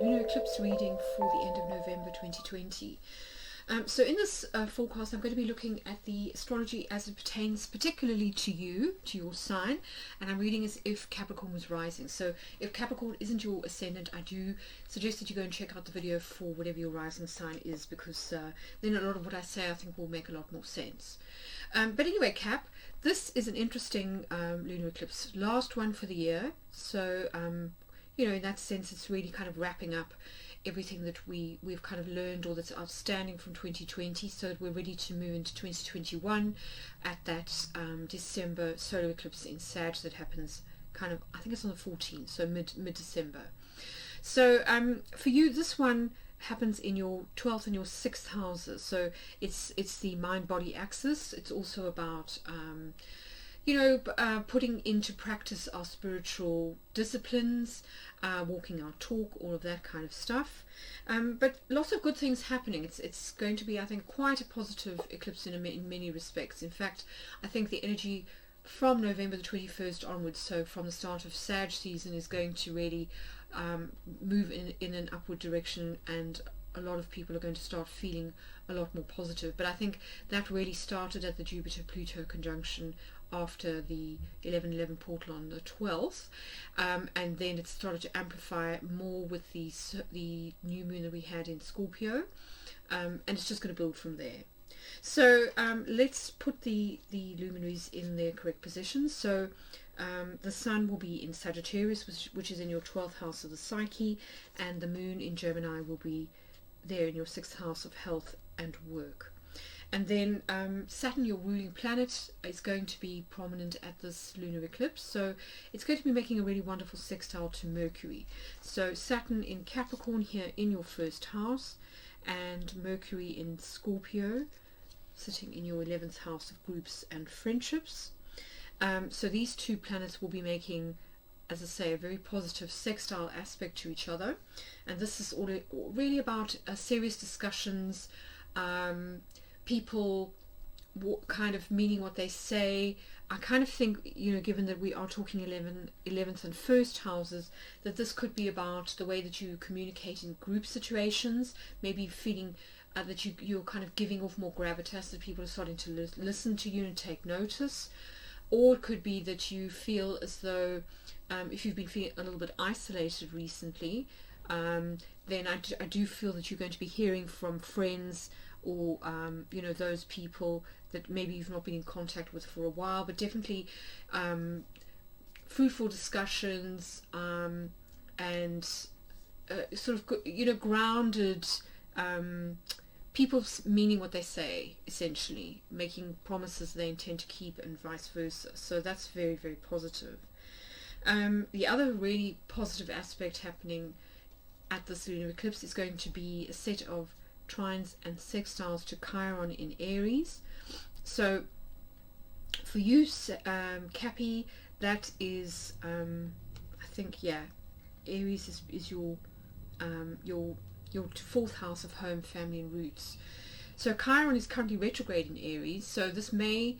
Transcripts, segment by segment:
lunar eclipse reading for the end of November 2020. So in this forecast, I'm going to be looking at the astrology as it pertains particularly to you, to your sign, and I'm reading as if Capricorn was rising. So if Capricorn isn't your ascendant, I do suggest that you go and check out the video for whatever your rising sign is, because then a lot of what I say I think will make a lot more sense. But anyway, Cap, this is an interesting lunar eclipse, last one for the year. So you know, in that sense, it's really kind of wrapping up everything that we've kind of learned or that's outstanding from 2020, so that we're ready to move into 2021 at that December solar eclipse in Sag that happens kind of, I think it's on the 14th, so mid-December. So for you, this one happens in your 12th and your 6th houses, so it's the mind-body axis. It's also about you know, putting into practice our spiritual disciplines, walking our talk, all of that kind of stuff. But lots of good things happening. It's going to be, I think, quite a positive eclipse in many respects. In fact, I think the energy from November the 21st onwards, so from the start of Sag season, is going to really move in an upward direction, and a lot of people are going to start feeling a lot more positive. But I think that really started at the Jupiter-Pluto conjunction after the 11/11 portal on the 12th, and then it started to amplify more with the new moon that we had in Scorpio, and it's just going to build from there. So let's put the luminaries in their correct positions. So the sun will be in Sagittarius, which is in your 12th house of the psyche, and the moon in Gemini will be there in your 6th house of health and work. And then Saturn, your ruling planet, is going to be prominent at this lunar eclipse. So it's going to be making a really wonderful sextile to Mercury. So Saturn in Capricorn here in your 1st house, and Mercury in Scorpio, sitting in your 11th house of groups and friendships. So these two planets will be making, as I say, a very positive sextile aspect to each other. And this is all really about serious discussions, people kind of meaning what they say. I kind of think, you know, given that we are talking 11th and 1st houses, that this could be about the way that you communicate in group situations, maybe feeling that you're kind of giving off more gravitas, that people are starting to listen to you and take notice. Or it could be that you feel as though if you've been feeling a little bit isolated recently, then I do feel that you're going to be hearing from friends, or you know, those people that maybe you've not been in contact with for a while, but definitely fruitful discussions, and sort of, you know, grounded people meaning what they say, essentially making promises they intend to keep, and vice versa. So that's very, very positive. The other really positive aspect happening at this lunar eclipse is going to be a set of trines and sextiles to Chiron in Aries. So for you, Cappy, that is I think, yeah, Aries is your 4th house of home, family and roots. So Chiron is currently retrograde in Aries, so this may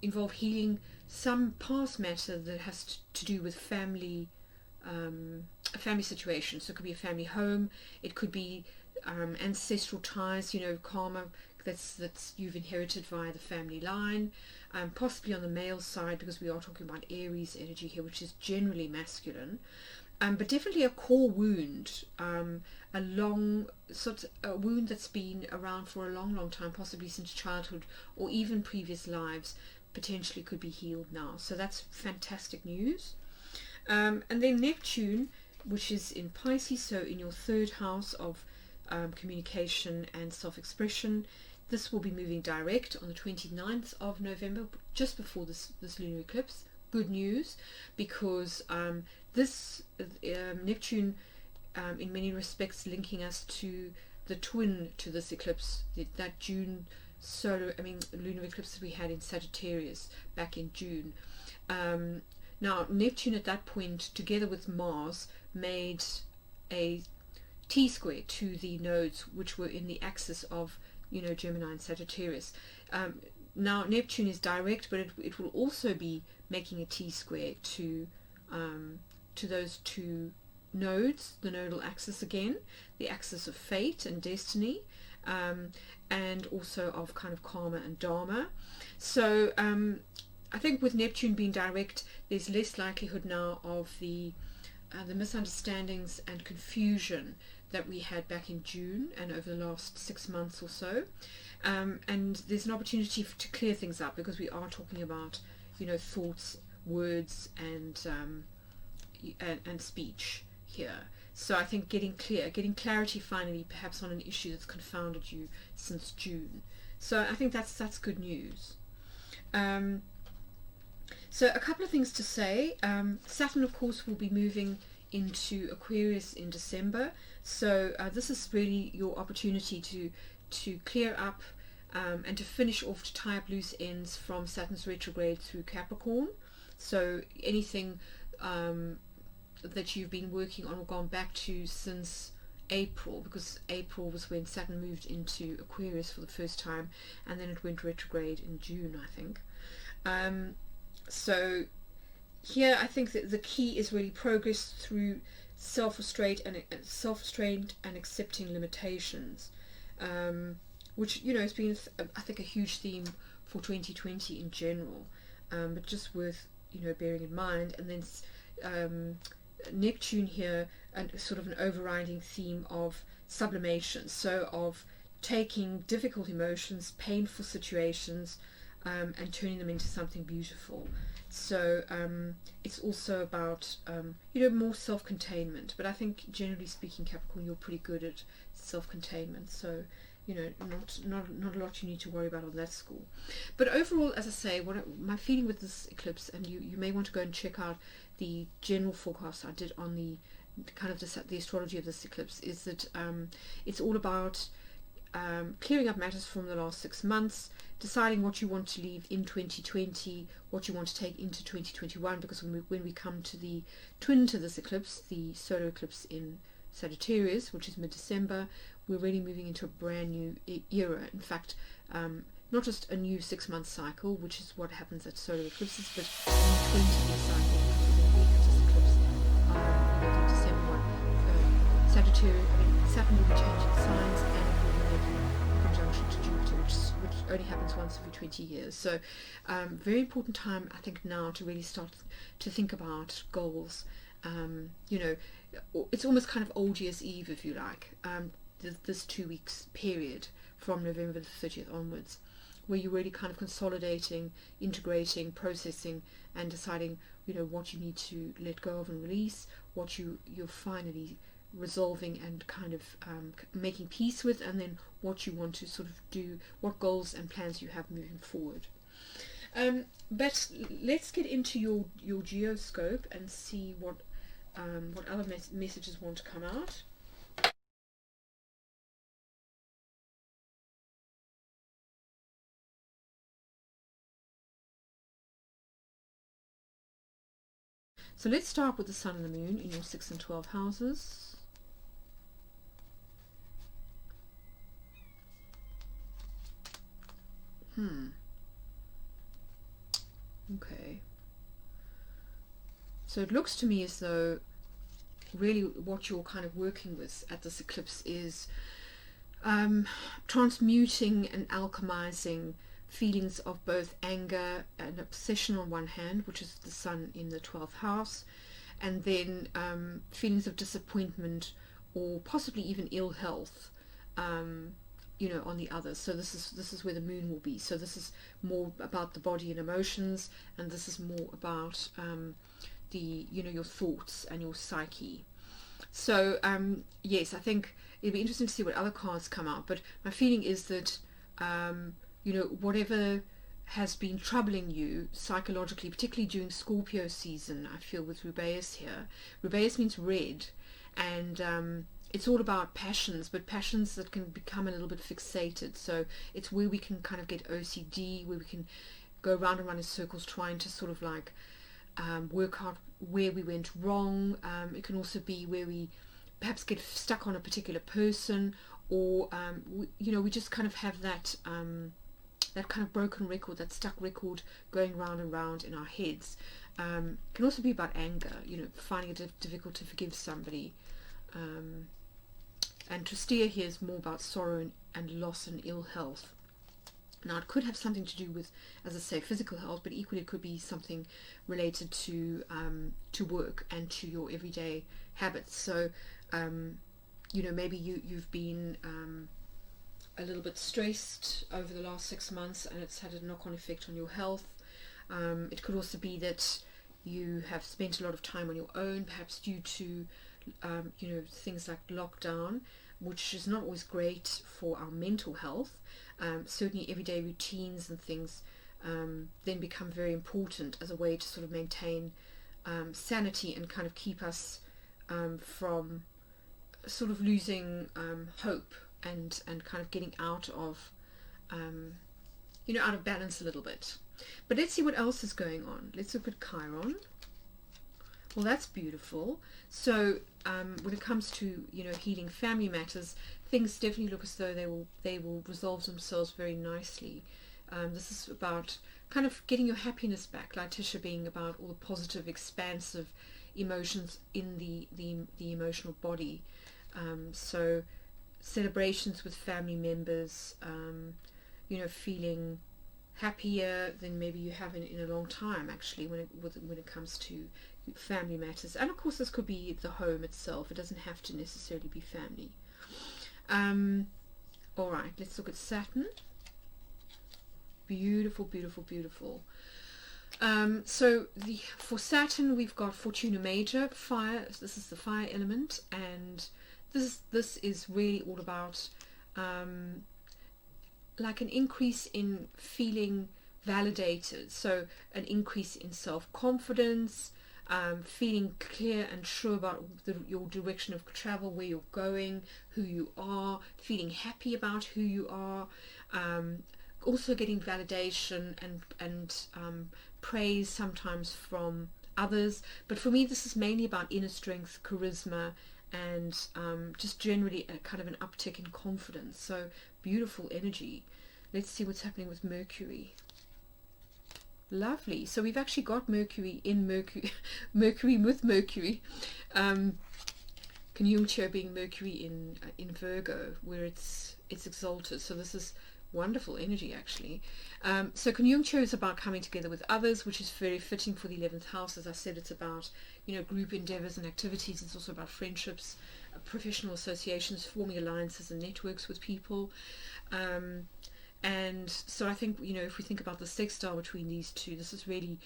involve healing some past matter that has to do with family, a family situation. So it could be a family home, it could be ancestral ties, you know, karma that's you've inherited via the family line, possibly on the male side, because we are talking about Aries energy here, which is generally masculine, but definitely a core wound, a long sort of a wound that's been around for a long time, possibly since childhood or even previous lives, potentially could be healed now. So that's fantastic news. And then Neptune, which is in Pisces, so in your 3rd house of communication and self-expression. This will be moving direct on the 29th of November, just before this lunar eclipse. Good news, because this Neptune, in many respects, linking us to the twin to this eclipse, that June lunar eclipse that we had in Sagittarius back in June. Now Neptune at that point, together with Mars, made a T-square to the nodes which were in the axis of, you know, Gemini and Sagittarius. Now Neptune is direct, but it will also be making a T-square to those two nodes, the nodal axis again, the axis of fate and destiny, and also of kind of karma and dharma. So I think with Neptune being direct, there's less likelihood now of the misunderstandings and confusion that we had back in June and over the last 6 months or so. And there's an opportunity to clear things up, because we are talking about, you know, thoughts, words, and speech here. So I think getting clarity finally, perhaps on an issue that's confounded you since June. So I think that's good news. So a couple of things to say. Saturn, of course, will be moving into Aquarius in December. So this is really your opportunity to clear up and to finish off, to tie up loose ends from Saturn's retrograde through Capricorn. So anything that you've been working on or gone back to since April, because April was when Saturn moved into Aquarius for the first time, and then it went retrograde in June, I think. So here I think that the key is really progress through self-restraint and accepting limitations, which, you know, has been, I think, a huge theme for 2020 in general, but just worth, you know, bearing in mind. And then Neptune here, and sort of an overriding theme of sublimation, so of taking difficult emotions, painful situations, and turning them into something beautiful. So it's also about you know, more self-containment. But I think generally speaking, Capricorn, you're pretty good at self-containment. So, you know, not a lot you need to worry about on that score. But overall, as I say, my feeling with this eclipse, and you may want to go and check out the general forecast I did on the kind of the astrology of this eclipse, is that it's all about clearing up matters from the last 6 months, deciding what you want to leave in 2020, what you want to take into 2021, because when we come to the twin to this eclipse, the solar eclipse in Sagittarius, which is mid-December, we're really moving into a brand new era. In fact, not just a new 6-month cycle, which is what happens at solar eclipses, but a 20-year cycle for the week of this eclipse, you know, the December one. Sagittarius, Saturn will be changing signs, and it will be making a conjunction to Jupiter, which only happens once every 20 years. So very important time, I think, now to really start to think about goals. You know, it's almost kind of old year's eve, if you like, this 2 weeks period from November the 30th onwards, where you're really kind of consolidating, integrating, processing, and deciding, you know, what you need to let go of and release, what you're finally resolving and kind of making peace with, and then what you want to sort of do, what goals and plans you have moving forward. But let's get into your geoscope and see what other messages want to come out. So let's start with the Sun and the Moon in your 6th and 12th houses. Okay. So it looks to me as though really what you're kind of working with at this eclipse is transmuting and alchemizing feelings of both anger and obsession on one hand, which is the Sun in the 12th house, and then feelings of disappointment or possibly even ill health, you know, on the other. So this is where the Moon will be. So this is more about the body and emotions, and this is more about the, you know, your thoughts and your psyche. So yes, I think it'll be interesting to see what other cards come out, but my feeling is that you know, whatever has been troubling you psychologically, particularly during Scorpio season, I feel with Rubeus here. Rubeus means red, and it's all about passions, but passions that can become a little bit fixated. So it's where we can kind of get OCD, where we can go round and round in circles trying to sort of like work out where we went wrong. It can also be where we perhaps get stuck on a particular person, or you know, we just kind of have that that kind of broken record, that stuck record going round and round in our heads. Can also be about anger, finding it difficult to forgive somebody. And Tristia here is more about sorrow and loss and ill health. Now it could have something to do with, as I say, physical health, but equally it could be something related to work and to your everyday habits. So maybe you've been a little bit stressed over the last 6 months, and it's had a knock-on effect on your health. It could also be that you have spent a lot of time on your own, perhaps due to things like lockdown, which is not always great for our mental health. Certainly everyday routines and things then become very important as a way to sort of maintain sanity and kind of keep us from sort of losing hope and kind of getting out of out of balance a little bit. But let's see what else is going on. Let's look at Chiron. Well, that's beautiful. So when it comes to healing family matters, things definitely look as though they will resolve themselves very nicely. This is about kind of getting your happiness back, like Tisha being about all the positive, expansive emotions in the emotional body. So celebrations with family members, feeling happier than maybe you haven't in a long time, actually, when it comes to family matters. And of course this could be the home itself. It doesn't have to necessarily be family. All right, let's look at Saturn. Beautiful, beautiful, beautiful. So for Saturn we've got Fortuna Major, fire. This is the fire element, and this is really all about like an increase in feeling validated, so an increase in self-confidence, feeling clear and sure about your direction of travel, where you're going, who you are, feeling happy about who you are, also getting validation and praise sometimes from others. But for me this is mainly about inner strength, charisma, and just generally a kind of an uptick in confidence. So beautiful energy. Let's see what's happening with Mercury. Lovely. So we've actually got Mercury in Mercury with Mercury. Conjuncture being Mercury in Virgo, where it's exalted. So this is wonderful energy, actually. So conjuncture is about coming together with others, which is very fitting for the 11th house. As I said, it's about group endeavors and activities. It's also about friendships, professional associations, forming alliances and networks with people. And so I think if we think about the sextile between these two, this is really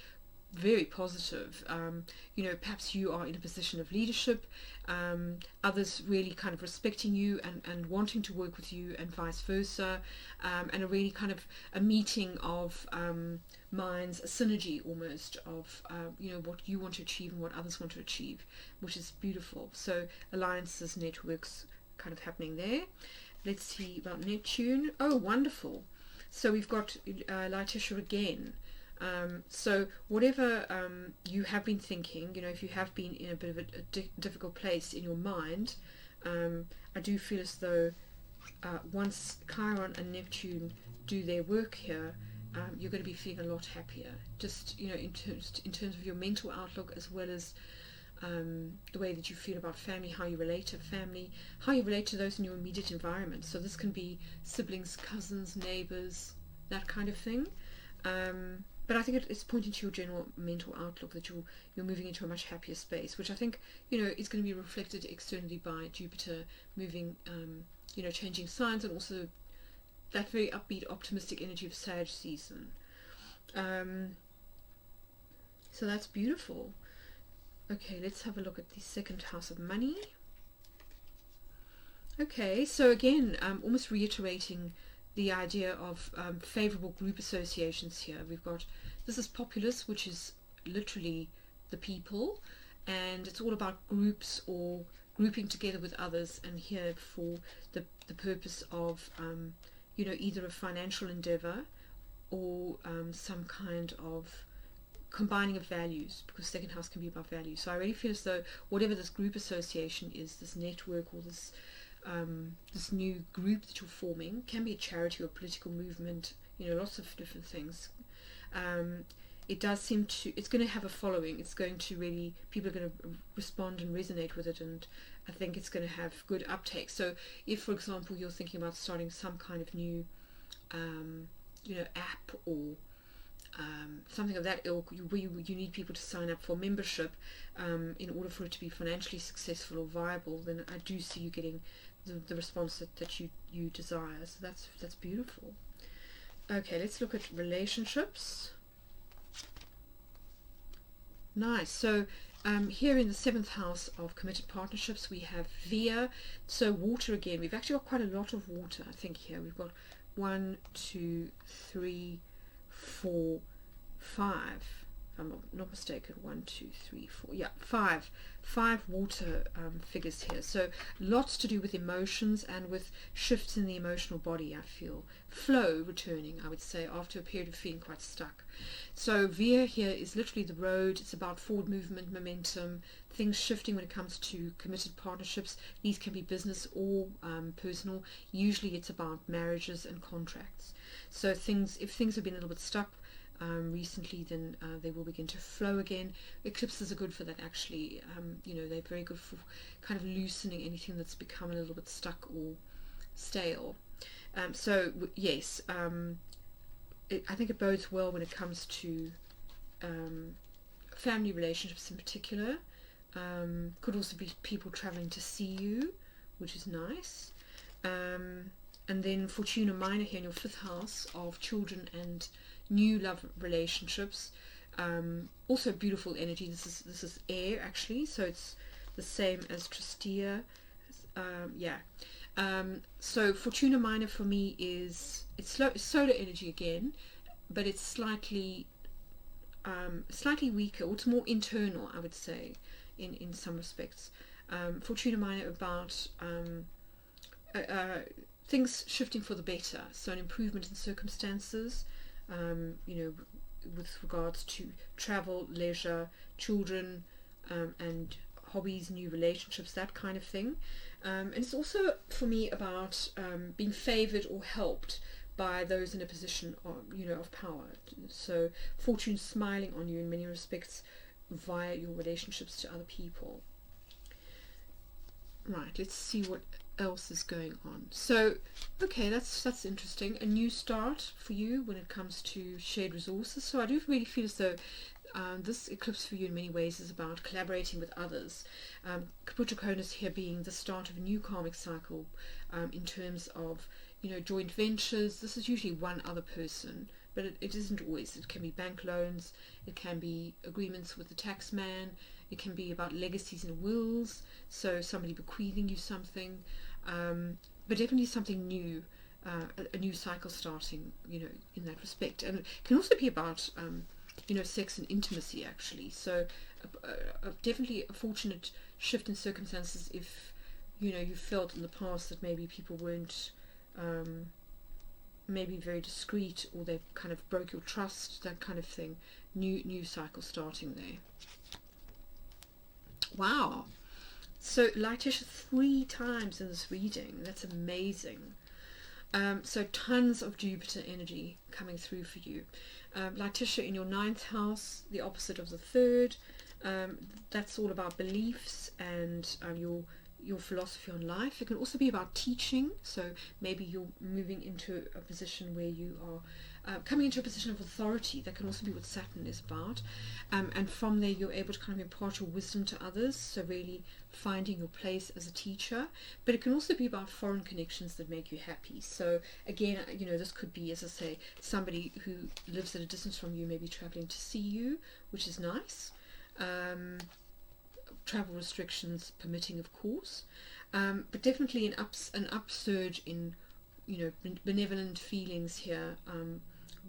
very positive. Perhaps you are in a position of leadership, others really kind of respecting you and wanting to work with you, and vice versa, and a really kind of a meeting of minds, a synergy almost of what you want to achieve and what others want to achieve, which is beautiful. So alliances, networks kind of happening there. Let's see about Neptune. Oh, wonderful. So we've got Laitisha again. So whatever you have been thinking, if you have been in a bit of a difficult place in your mind, I do feel as though once Chiron and Neptune do their work here, you're going to be feeling a lot happier. Just in terms of your mental outlook, as well as the way that you feel about family, how you relate to family, how you relate to those in your immediate environment. So this can be siblings, cousins, neighbors, that kind of thing. But I think it's pointing to your general mental outlook, that you're moving into a much happier space, which I think is going to be reflected externally by Jupiter moving, changing signs, and also that very upbeat, optimistic energy of Sag season. So that's beautiful. Okay, let's have a look at the second house of money. Okay, so again, almost reiterating the idea of favorable group associations here. We've got, this is populace, which is literally the people, and it's all about groups or grouping together with others, and here for the purpose of either a financial endeavor or some kind of combining of values, because second house can be about values. So I really feel as though whatever this group association is, this network or this new group that you're forming, can be a charity or a political movement, lots of different things, it does seem to, it's going to have a following. It's going to really, people are going to respond and resonate with it, and I think it's going to have good uptake. So if, for example, you're thinking about starting some kind of new app or something of that ilk, where you need people to sign up for membership in order for it to be financially successful or viable, then I do see you getting the response that you desire. So that's beautiful. Okay, let's look at relationships. Nice. So here in the 7th house of committed partnerships, we have Beaver. So water again. We've actually got quite a lot of water, I think, here. We've got 1, 2, 3, 4, 5. If I'm not mistaken, 1, 2, 3, 4. Yeah, 5 water figures here. So lots to do with emotions and with shifts in the emotional body, I feel. Flow returning, I would say, after a period of feeling quite stuck. So Beaver here is literally the road. It's about forward movement, momentum, things shifting when it comes to committed partnerships. These can be business or personal. Usually it's about marriages and contracts. So if things have been a little bit stuck recently, then they will begin to flow again. Eclipses are good for that, actually. They're very good for kind of loosening anything that's become a little bit stuck or stale. Yes, I think it bodes well when it comes to family relationships in particular. Could also be people traveling to see you, which is nice. And then Fortuna Minor here in your 5th house of children and new love relationships. Also beautiful energy. This is air, actually, so it's the same as Tristia. So Fortuna Minor for me it's solar energy again, but it's slightly weaker, or it's more internal, I would say, in some respects. Fortuna Minor about things shifting for the better, so an improvement in circumstances, with regards to travel, leisure, children, and hobbies, new relationships, that kind of thing. And it's also for me about being favored or helped by those in a position of power. So fortune smiling on you in many respects via your relationships to other people. Right, let's see what else is going on. So okay, that's interesting. A new start for you when it comes to shared resources. So I do really feel as though this eclipse for you in many ways is about collaborating with others. Capricorn here being the start of a new karmic cycle in terms of joint ventures. This is usually one other person, but it isn't always. It can be bank loans, it can be agreements with the tax man, it can be about legacies and wills, so somebody bequeathing you something, but definitely something new, a new cycle starting, in that respect. And it can also be about sex and intimacy, actually. So definitely a fortunate shift in circumstances if you felt in the past that maybe people weren't maybe very discreet, or they kind of broke your trust, that kind of thing. New cycle starting there. Wow, so lightish 3 times in this reading. That's amazing. So tons of Jupiter energy coming through for you. Letitia in your 9th house, the opposite of the 3rd. That's all about beliefs and your philosophy on life. It can also be about teaching, so maybe you're moving into a position where you are coming into a position of authority. That can also be what Saturn is about, and from there you're able to kind of impart your wisdom to others, so really finding your place as a teacher. But it can also be about foreign connections that make you happy. So again, this could be, as I say, somebody who lives at a distance from you, maybe traveling to see you, which is nice. Travel restrictions permitting, of course, but definitely an upsurge in benevolent feelings here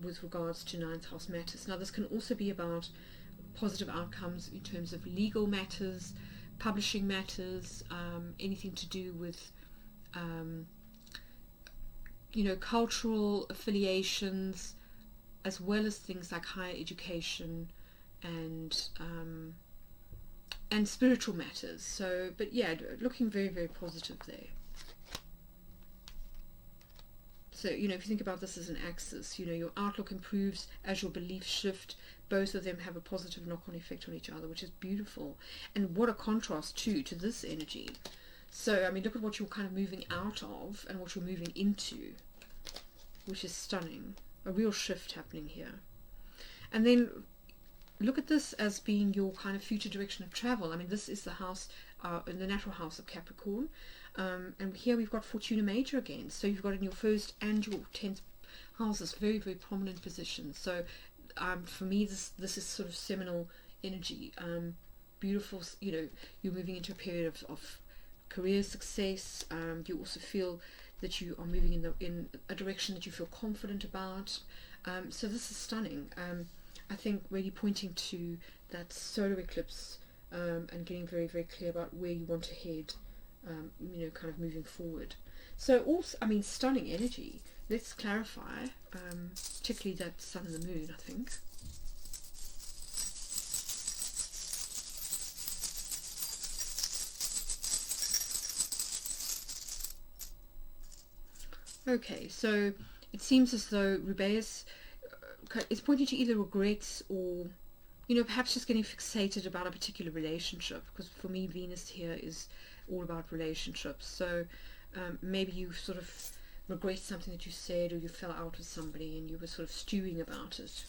with regards to 9th house matters. Now this can also be about positive outcomes in terms of legal matters, publishing matters, anything to do with cultural affiliations, as well as things like higher education and spiritual matters. So, but yeah, looking very, very positive there. So, you know, if you think about this as an axis, you know, your outlook improves as your beliefs shift. Both of them have a positive knock-on effect on each other, which is beautiful. And what a contrast too to this energy. So, I mean, look at what you're kind of moving out of and what you're moving into, which is stunning. A real shift happening here. And then look at this as being your kind of future direction of travel. I mean, this is the house, in the natural house of Capricorn. And here we've got Fortuna Major again. So you've got in your first and your 10th houses very, very prominent positions. So for me, this is sort of seminal energy. Beautiful, you know, you're moving into a period of career success. You also feel that you are moving in a direction that you feel confident about. So this is stunning. I think really pointing to that solar eclipse and getting very, very clear about where you want to head, you know, kind of moving forward. So also, I mean, stunning energy. Let's clarify, particularly that sun and the moon, I think. Okay, so it seems as though Rubeus is pointing to either regrets or, you know, perhaps just getting fixated about a particular relationship, because for me Venus here is all about relationships. So maybe you sort of regret something that you said, or you fell out with somebody and you were sort of stewing about it.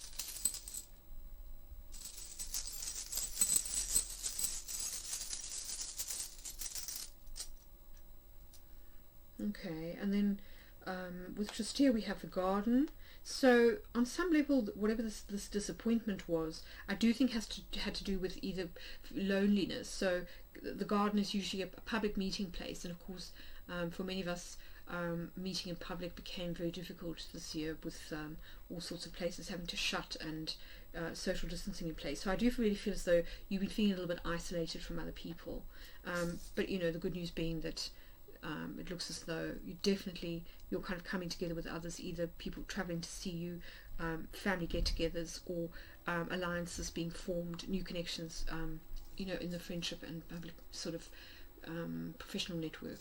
Okay, and then with Tristia we have the garden. So on some level, whatever this disappointment was, I do think had to do with either loneliness. So the garden is usually a public meeting place, and of course for many of us meeting in public became very difficult this year, with all sorts of places having to shut and social distancing in place. So I do really feel as though you've been feeling a little bit isolated from other people, but you know, the good news being that it looks as though you're kind of coming together with others, either people traveling to see you, family get-togethers, or alliances being formed, new connections, you know, in the friendship and public sort of professional network.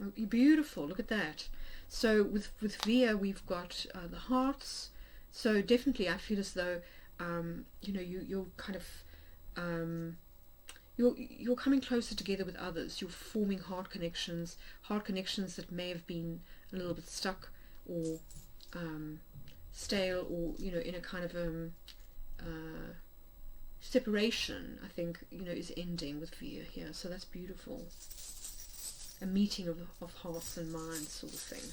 Oh, beautiful, look at that. So with Via we've got the hearts. So definitely I feel as though you know, you're kind of you're coming closer together with others. You're forming heart connections that may have been a little bit stuck or stale, or you know, in a kind of separation. I think, you know, is ending with Via here. So that's beautiful. A meeting of hearts and minds, sort of thing.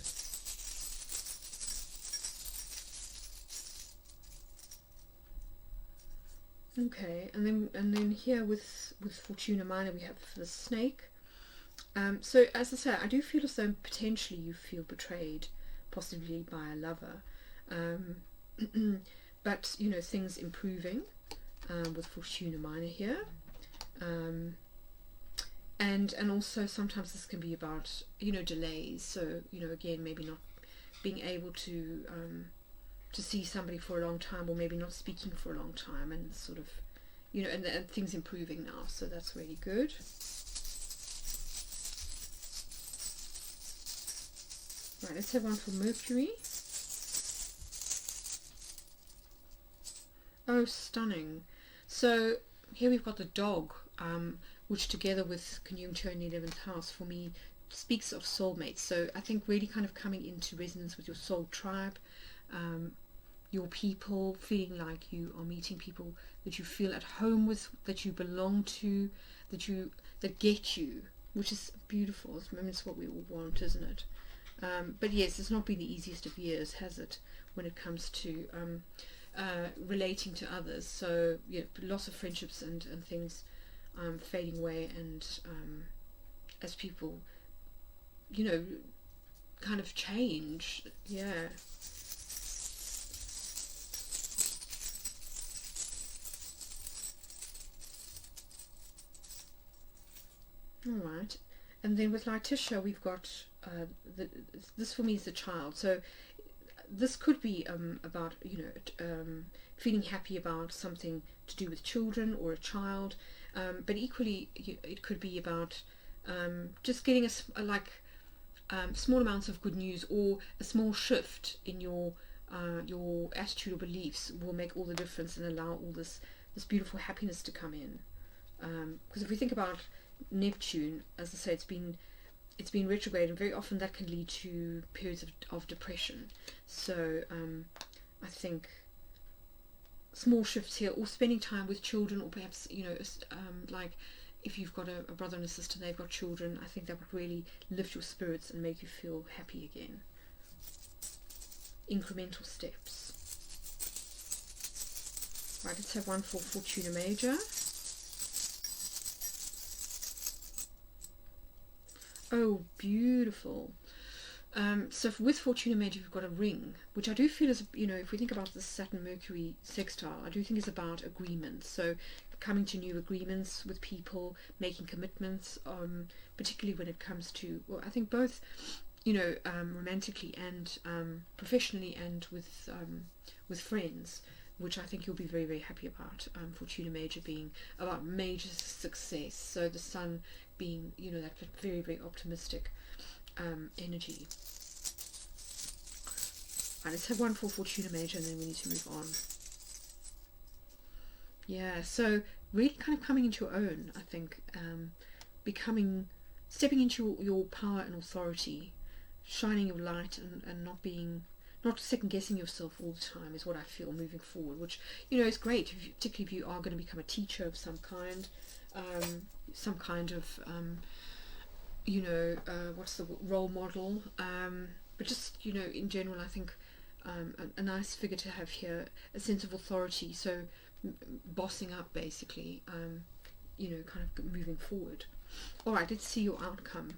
Okay, and then here with Fortuna Minor we have the snake. So as I say, I do feel as though potentially you feel betrayed, possibly by a lover, but you know, things improving with Fortuna Minor here, and also sometimes this can be about, you know, delays. So you know, again, maybe not being able to see somebody for a long time, or maybe not speaking for a long time, and sort of, you know, and things improving now, so that's really good. Right, let's have one for Mercury. Oh, stunning. So here we've got the dog, which together with conjunction in the 11th house for me speaks of soulmates. So I think really kind of coming into resonance with your soul tribe, your people, feeling like you are meeting people that you feel at home with, that you belong to, that get you, which is beautiful. It's what we all want, isn't it? But yes, it's not been the easiest of years, has it, when it comes to relating to others. So yeah, loss of friendships and things fading away, and as people, you know, kind of change. Yeah. Alright, and then with Letitia we've got this for me is the child. So this could be about, you know, feeling happy about something to do with children or a child, but equally it could be about just getting small amounts of good news, or a small shift in your attitude or beliefs will make all the difference and allow all this beautiful happiness to come in. Because if we think about Neptune, as I say, it's been retrograde, and very often that can lead to periods of depression. So I think small shifts here, or spending time with children, or perhaps, you know, like if you've got a brother and a sister and they've got children, I think that would really lift your spirits and make you feel happy again. Incremental steps. Right, let's have one for Fortuna Major. Oh, beautiful. So with Fortuna Major, we've got a ring, which I do feel is, you know, if we think about the Saturn-Mercury sextile, I do think is about agreements. So coming to new agreements with people, making commitments, particularly when it comes to, well, I think both, you know, romantically and professionally, and with friends, which I think you'll be very, very happy about. Fortuna Major being about major success. So the Sun being, you know, that very, very optimistic energy. Right, let's have one for Fortuna Major, and then we need to move on. Yeah, so really kind of coming into your own, I think, stepping into your power and authority, shining your light, and not second guessing yourself all the time is what I feel moving forward, which, you know, is great, particularly if you are going to become a teacher of some kind, you know, what's the role model, but just, you know, in general, I think a nice figure to have here, a sense of authority, so bossing up basically, you know, kind of moving forward. All right, let's see your outcome.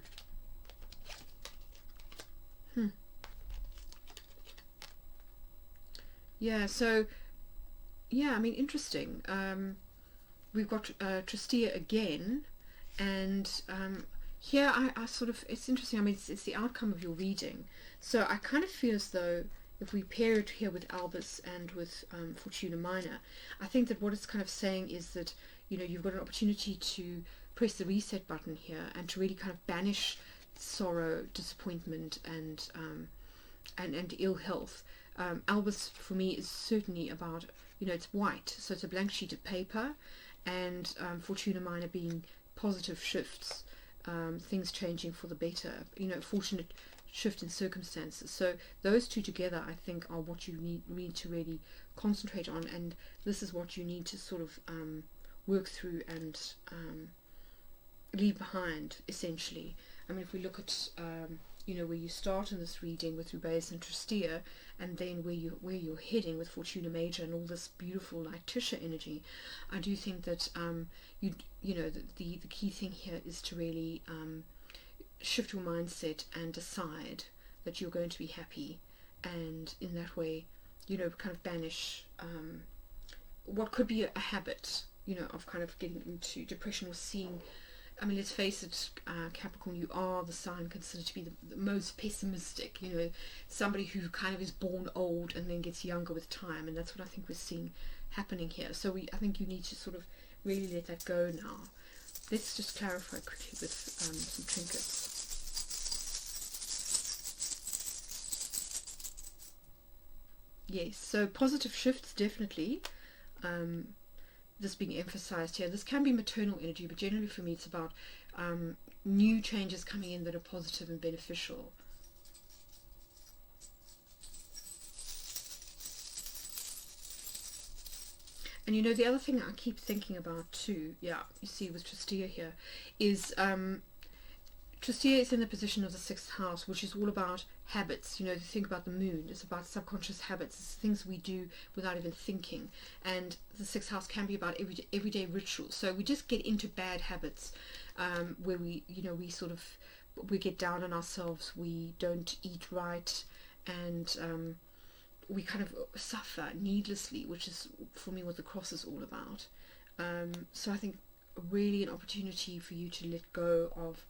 Yeah, so yeah, I mean, interesting. We've got Tristia again, and here I sort of, it's interesting. I mean, it's the outcome of your reading, so I kind of feel as though if we pair it here with Albus and with Fortuna Minor, I think that what it's kind of saying is that, you know, you've got an opportunity to press the reset button here and to really kind of banish sorrow, disappointment, and ill health. Albus for me is certainly about, you know, it's white, so it's a blank sheet of paper, and Fortuna Minor being positive shifts, things changing for the better, you know, fortunate shift in circumstances. So those two together, I think, are what you need to really concentrate on, and this is what you need to sort of work through and leave behind, essentially. I mean, if we look at you know, where you start in this reading with Rubeus and Tristia, and then where you're heading with Fortuna Major and all this beautiful like Tisha energy, I do think that you know, the key thing here is to really shift your mindset and decide that you're going to be happy, and in that way, you know, kind of banish what could be a habit, you know, of kind of getting into depression or seeing. I mean, let's face it, Capricorn, you are the sign considered to be the most pessimistic, you know, somebody who kind of is born old and then gets younger with time, and that's what I think we're seeing happening here. So I think you need to sort of really let that go now. Let's just clarify quickly with some trinkets. Yes, so positive shifts, definitely. This being emphasized here. This can be maternal energy, but generally for me it's about new changes coming in that are positive and beneficial. And you know, the other thing I keep thinking about too, yeah, you see with Tristia here, is Tristia is in the position of the 6th house, which is all about habits. You know, if you think about the moon, it's about subconscious habits. It's things we do without even thinking. And the 6th house can be about everyday rituals. So we just get into bad habits where we, you know, we get down on ourselves. We don't eat right, and we kind of suffer needlessly, which is for me what the cross is all about. So I think really an opportunity for you to let go of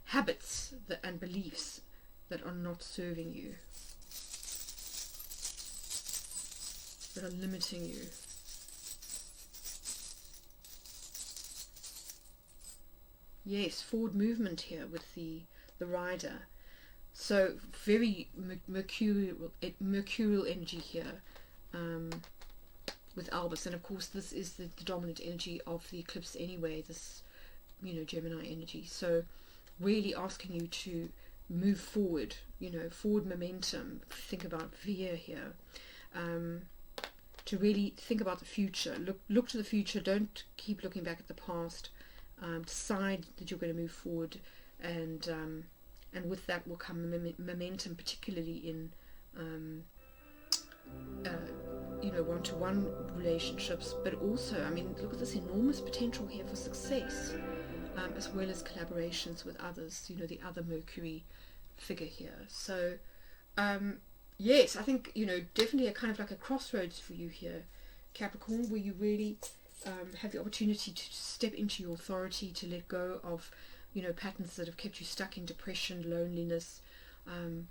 habits and beliefs that are not serving you. that are limiting you. Yes, forward movement here with the rider. So very mercurial energy here with Albus, and of course this is the dominant energy of the eclipse anyway, this, you know, Gemini energy. So really asking you to move forward, you know, forward momentum. Think about veer here, to really think about the future. Look to the future. Don't keep looking back at the past. Decide that you're going to move forward, and with that will come momentum, particularly in you know, one-to-one relationships, but also, I mean, look at this enormous potential here for success, as well as collaborations with others, you know, the other Mercury figure here. So yes, I think, you know, definitely a kind of like a crossroads for you here, Capricorn, where you really have the opportunity to step into your authority, to let go of, you know, patterns that have kept you stuck in depression, loneliness,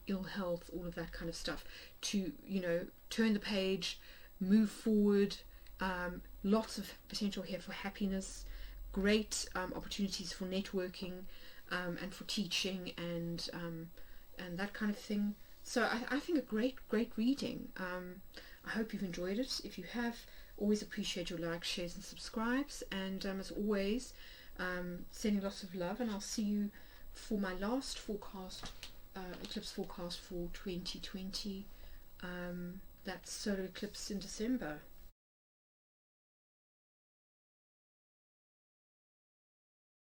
ill health, all of that kind of stuff, to, you know, turn the page, move forward. Lots of potential here for happiness, great opportunities for networking, and for teaching, and that kind of thing. So I think a great reading. I hope you've enjoyed it. If you have, always appreciate your likes, shares and subscribes, and as always, sending lots of love, and I'll see you for my last forecast, eclipse forecast for 2020. That's solar eclipse in December.